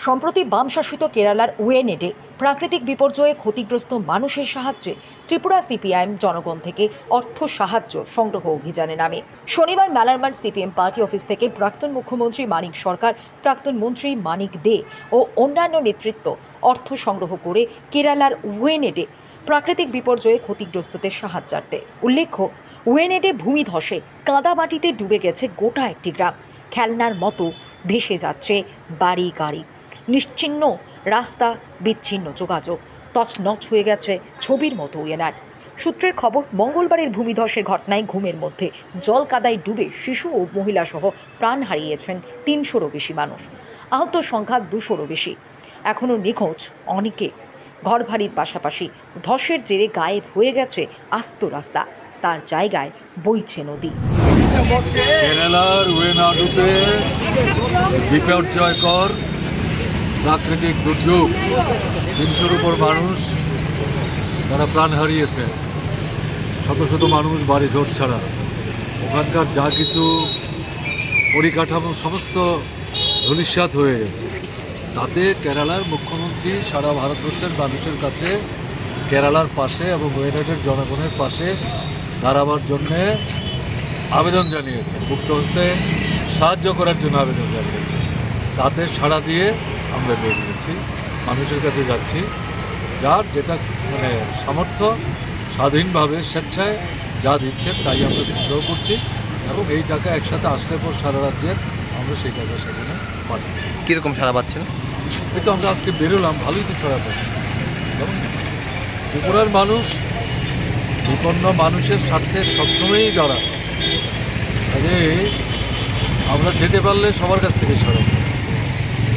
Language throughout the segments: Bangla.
সম্প্রতি বাম শাসিত কেরালার ওয়েনেডে প্রাকৃতিক বিপর্যয়ে ক্ষতিগ্রস্ত মানুষের সাহায্যে ত্রিপুরা সিপিআইএম জনগণ থেকে অর্থ সাহায্য সংগ্রহ অভিযানে নামে। শনিবার মেলারমাঠ সিপিএম পার্টি অফিস থেকে প্রাক্তন মুখ্যমন্ত্রী মানিক সরকার, প্রাক্তন মন্ত্রী মানিক দে ও অন্যান্য নেতৃত্ব অর্থ সংগ্রহ করে কেরালার ওয়েনেডে প্রাকৃতিক বিপর্যয়ে ক্ষতিগ্রস্তদের সাহায্যার্থে। উল্লেখ্য, ওয়েনেডে ভূমিধসে কাদা মাটিতে ডুবে গেছে গোটা একটি গ্রাম। খেলনার মতো ভেসে যাচ্ছে বাড়ি গাড়ি, নিশ্চিহ্ন রাস্তা, বিচ্ছিন্ন যোগাযোগ, তছনছ হয়ে গেছে ছবির মতো ওয়েনাড। সূত্রের খবর, মঙ্গলবারের ভূমিধসের ঘটনায় ঘুমের মধ্যে জল কাদায় ডুবে শিশু ও মহিলা সহ প্রাণ হারিয়েছেন ৩০০রও বেশি মানুষ। আহত সংখ্যা ২০০রও বেশি। এখনও নিখোঁজ অনেকে। ঘরবাড়ির পাশাপাশি ধসের জেরে গায়েব হয়ে গেছে আস্ত রাস্তা, তার জায়গায় বইছে নদী। কেরালার ওয়েনাডুতে বিপর্যয়কর প্রাকৃতিক দুর্যোগ, ৩০০র উপর মানুষ তারা প্রাণ হারিয়েছে। শত শত মানুষ বাড়ি ঘর ছাড়া। ওখানকার যা কিছু পরিকাঠামো সমস্ত ধূলিসাৎ হয়ে গেছে। তাতে কেরালার মুখ্যমন্ত্রী সারা ভারতবর্ষের মানুষের কাছে কেরালার পাশে এবং ওয়েনাডের জনগণের পাশে দাঁড়াবার জন্যে আবেদন জানিয়েছে, মুক্ত হস্তে সাহায্য করার জন্য আবেদন জানিয়েছে। তাতে সাড়া দিয়ে আমরা বেরিয়েছি, মানুষের কাছে যাচ্ছি। যার যেটা সামর্থ্য, স্বাধীনভাবে স্বেচ্ছায় যা দিচ্ছেন তাই আমরা সংগ্রহ করছি এবং এই টাকা একসাথে আসলে পর সারা রাজ্যের আমরা সেই টাকা সেখানে পাঠাই। কীরকম সাড়া পাচ্ছেন? এই তো আমরা আজকে বেরোলাম, ভালোই তো সাড়া পাচ্ছি। ত্রিপুরার মানুষ বিপন্ন মানুষের স্বার্থে সবসময়ই দাঁড়ায়। কাজে আমরা যেতে পারলে সবার কাছ থেকে সাড়া।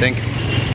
Thank you.